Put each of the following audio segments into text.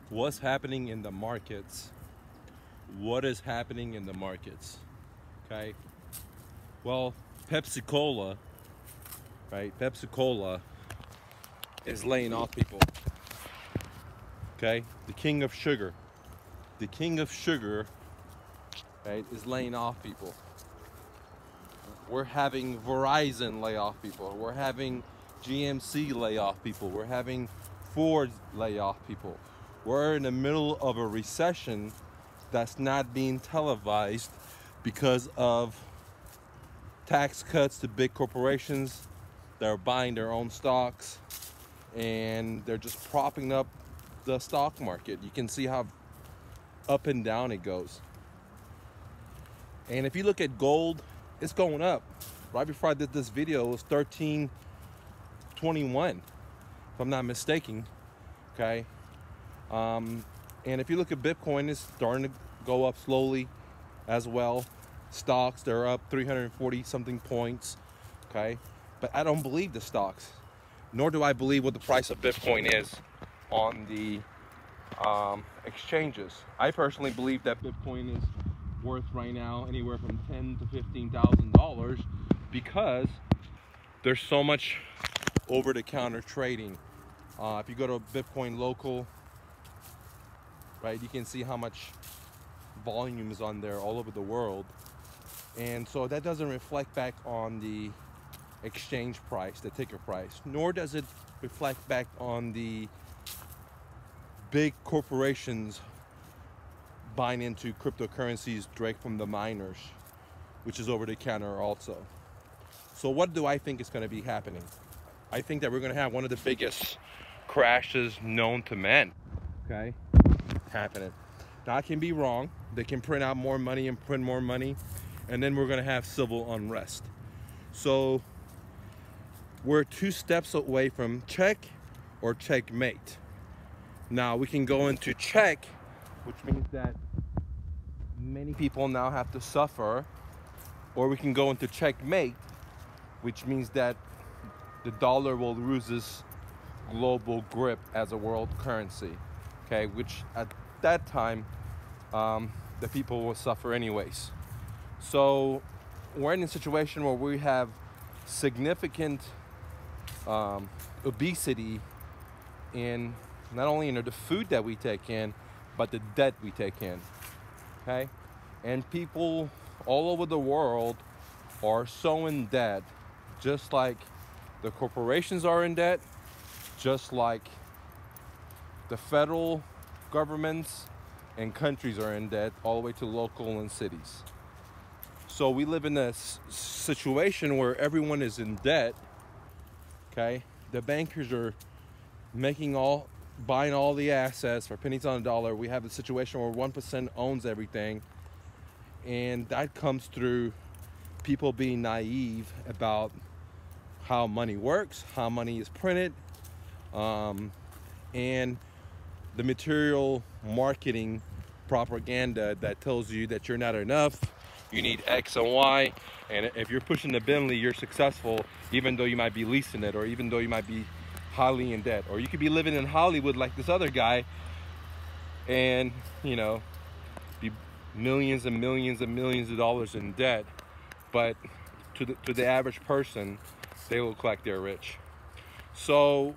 What's happening in the markets? What is happening in the markets? Okay. Well, Pepsi Cola, right? Pepsi Cola is laying off people. Okay. The king of sugar. The king of sugar, right, is laying off people. We're having Verizon lay off people. We're having GMC lay off people. We're having Ford lay off people. We're in the middle of a recession that's not being televised because of tax cuts to big corporations that are buying their own stocks, and they're just propping up the stock market. You can see how up and down it goes. And if you look at gold, it's going up. Right before I did this video, it was 1321, if I'm not mistaken. Okay. And if you look at Bitcoin, it's starting to go up slowly as well. Stocks, they're up 340 something points. Okay. But I don't believe the stocks, nor do I believe what the price of Bitcoin is on the exchanges. I personally believe that Bitcoin is worth right now anywhere from $10,000 to $15,000 because there's so much over-the-counter trading. If you go to Bitcoin local, right, you can see how much volume is on there all over the world, and so that doesn't reflect back on the exchange price, the ticker price, nor does it reflect back on the big corporations buying into cryptocurrencies direct from the miners, which is over the counter also. So what do I think is going to be happening? I think that we're going to have one of the biggest crashes known to man, okay, happening. Now I can be wrong. They can print out more money and print more money, and then we're going to have civil unrest. So we're 2 steps away from check or checkmate. Now we can go into check, which means that many people now have to suffer, or we can go into checkmate, which means that the dollar will lose its global grip as a world currency, okay, which at that time the people will suffer anyways. So we're in a situation where we have significant obesity in not only in the food that we take in, but the debt we take in, okay? And people all over the world are so in debt, just like the corporations are in debt, just like the federal governments and countries are in debt, all the way to local and cities. So we live in a situation where everyone is in debt, okay? The bankers are buying all the assets for pennies on a dollar. We have a situation where 1% owns everything, and that comes through people being naive about how money works, how money is printed, and the material marketing propaganda that tells you that you're not enough, you need X and Y, and if you're pushing the Bentley, you're successful, even though you might be leasing it, or even though you might be highly in debt, or you could be living in Hollywood like this other guy and, you know, be millions and millions and millions of dollars in debt, but to the average person, they look like they're rich. So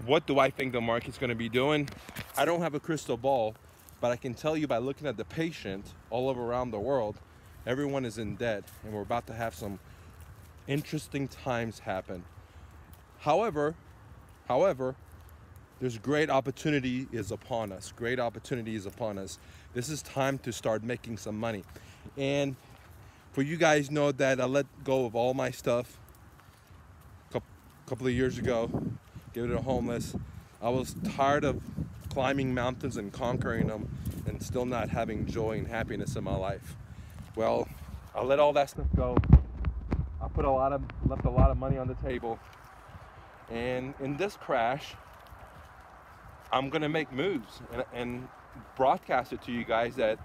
what do I think the market's going to be doing? I don't have a crystal ball, but I can tell you by looking at the patient all over around the world, everyone is in debt, and we're about to have some interesting times happen. However, there's great opportunity is upon us. Great opportunity is upon us. This is time to start making some money. And for you guys know that I let go of all my stuff a couple of years ago, give it to homeless. I was tired of climbing mountains and conquering them and still not having joy and happiness in my life. Well, I let all that stuff go. I left a lot of money on the table. And in this crash, I'm gonna make moves and broadcast it to you guys that,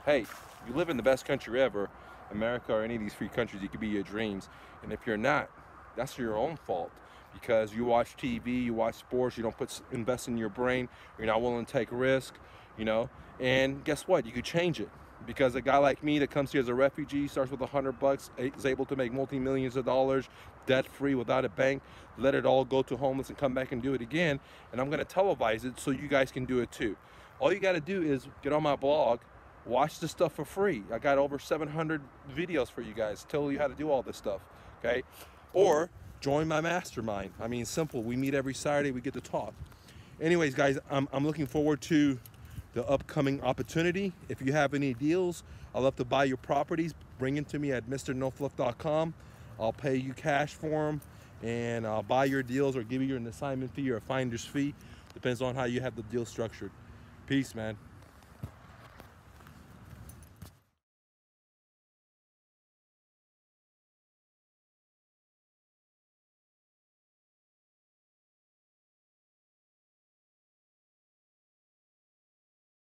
hey, you live in the best country ever, America or any of these free countries. You could be your dreams, and if you're not, that's your own fault, because you watch TV, you watch sports, you don't invest in your brain, you're not willing to take risk, you know. And guess what? You could change it, because a guy like me that comes here as a refugee, starts with $100, is able to make multi-millions of dollars, debt-free, without a bank, let it all go to homeless and come back and do it again. And I'm gonna televise it so you guys can do it too. All you gotta do is get on my blog, watch the stuff for free. I got over 700 videos for you guys, tell you how to do all this stuff, okay? Or join my mastermind. I mean, simple. We meet every Saturday, we get to talk. Anyways, guys, I'm looking forward to the upcoming opportunity. If you have any deals, I'd love to buy your properties. Bring them to me at mrnofluff.com. I'll pay you cash for them, and I'll buy your deals or give you an assignment fee or a finder's fee. Depends on how you have the deal structured. Peace, man.